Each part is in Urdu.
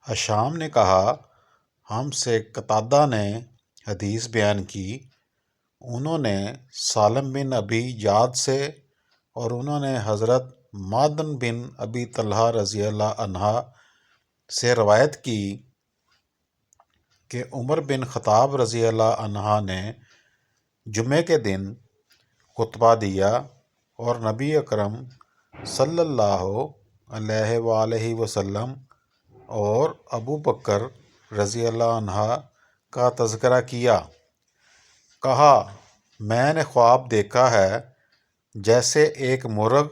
حشام نے کہا، ہم سے قتادہ نے حدیث بیان کی، انہوں نے سالم بن ابی جعد سے اور انہوں نے حضرت مادن بن ابی طلحہ رضی اللہ عنہ سے روایت کی کہ عمر بن خطاب رضی اللہ عنہ نے جمعے کے دن خطبہ دیا اور نبی اکرم صلی اللہ علیہ وآلہ وسلم اور ابو بکر رضی اللہ عنہ کا تذکرہ کیا۔ کہا، میں نے خواب دیکھا ہے جیسے ایک مرغ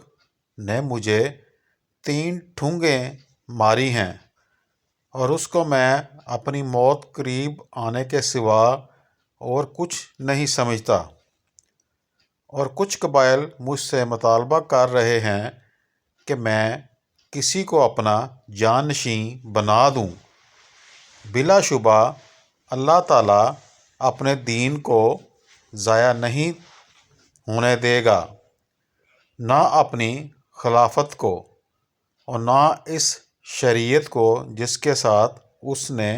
نے مجھے 3 ٹھونگیں ماری ہیں اور اس کو میں اپنی موت قریب آنے کے سوا اور کچھ نہیں سمجھتا، اور کچھ قبائل مجھ سے مطالبہ کر رہے ہیں کہ میں کسی کو اپنا جانشین بنا دوں۔ بلا شبہ اللہ تعالیٰ اپنے دین کو ضائع نہیں ہونے دے گا، نہ اپنی خلافت کو اور نہ اس شریعت کو جس کے ساتھ اس نے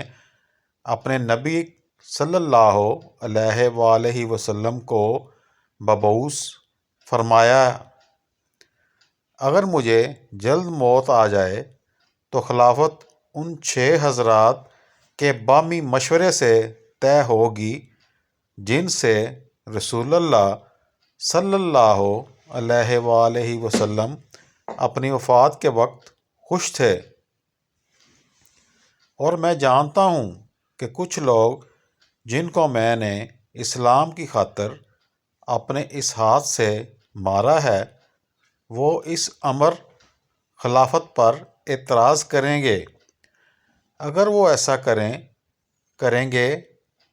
اپنے نبی صلی اللہ علیہ وآلہ وسلم کو مبعوث فرمایا۔ اگر مجھے جلد موت آ جائے تو خلافت ان 6 حضرات کے باہمی مشورے سے طے ہوگی جن سے رسول اللہ صلی اللہ علیہ وآلہ وسلم اپنی وفات کے وقت خوش تھے، اور میں جانتا ہوں کہ کچھ لوگ جن کو میں نے اسلام کی خاطر اپنے اس ہاتھ سے مارا ہے، وہ اس امر خلافت پر اعتراض کریں گے۔ اگر وہ ایسا کریں گے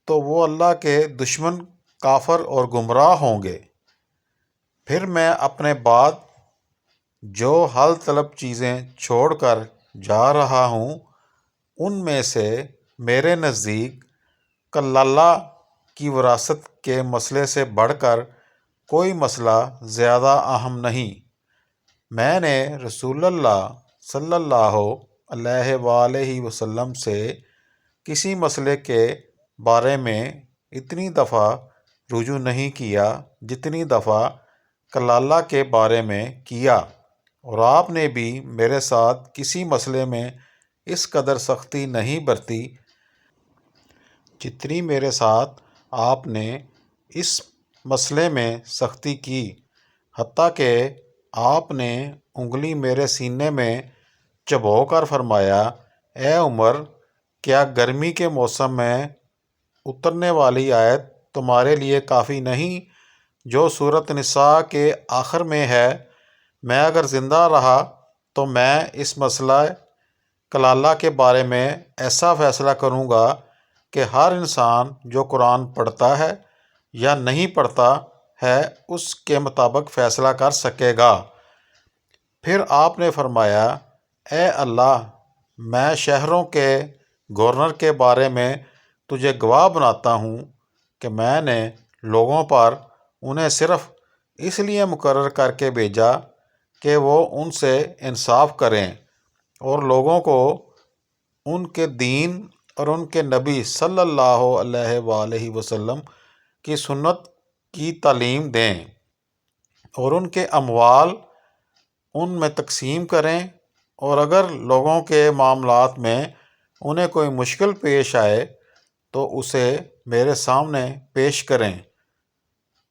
تو وہ اللہ کے دشمن، کافر اور گمراہ ہوں گے۔ پھر میں اپنے بعد جو حل طلب چیزیں چھوڑ کر جا رہا ہوں، ان میں سے میرے نزدیک کلالہ کی وراثت کے مسئلے سے بڑھ کر کوئی مسئلہ زیادہ اہم نہیں۔ میں نے رسول اللہ صلی اللہ علیہ وآلہ وسلم سے کسی مسئلے کے بارے میں اتنی دفعہ رجوع نہیں کیا جتنی دفعہ کلالہ کے بارے میں کیا، اور آپ نے بھی میرے ساتھ کسی مسئلے میں اس قدر سختی نہیں برتی جتنی میرے ساتھ آپ نے اس مسئلے میں سختی کی، حتیٰ کہ آپ نے انگلی میرے سینے میں چبو کر فرمایا، اے عمر، کیا گرمی کے موسم میں اترنے والی آیت تمہارے لیے کافی نہیں جو سورۃ نساء کے آخر میں ہے؟ میں اگر زندہ رہا تو میں اس مسئلہ کلالہ کے بارے میں ایسا فیصلہ کروں گا کہ ہر انسان جو قرآن پڑھتا ہے یا نہیں پڑھتا ہے اس کے مطابق فیصلہ کر سکے گا۔ پھر آپ نے فرمایا، اے اللہ، میں شہروں کے گورنر کے بارے میں تجھے گواہ بناتا ہوں کہ میں نے لوگوں پر انہیں صرف اس لیے مقرر کر کے بھیجا کہ وہ ان سے انصاف کریں اور لوگوں کو ان کے دین اور ان کے نبی صلی اللہ علیہ وآلہ وسلم کی سنت کی تعلیم دیں، اور ان کے اموال ان میں تقسیم کریں، اور اگر لوگوں کے معاملات میں انہیں کوئی مشکل پیش آئے تو اسے میرے سامنے پیش کریں۔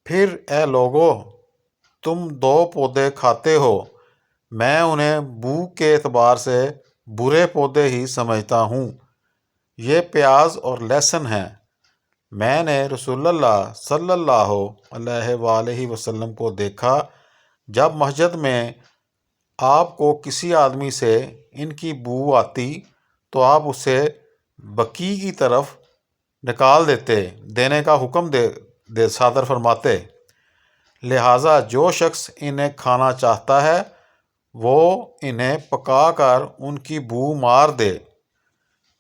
پھر اے لوگو، تم 2 پودے کھاتے ہو، میں انہیں بو کے اعتبار سے برے پودے ہی سمجھتا ہوں، یہ پیاز اور لہسن ہیں۔ میں نے رسول اللہ صلی اللہ علیہ وآلہ وسلم کو دیکھا جب مسجد میں آپ کو کسی آدمی سے ان کی بو آتی تو آپ اسے بقیع کی طرف نکال دینے کا حکم صادر فرماتے، لہٰذا جو شخص انہیں کھانا چاہتا ہے وہ انہیں پکا کر ان کی بو مار دے۔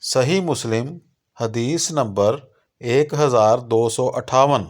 صحیح مسلم، حدیث نمبر 1258۔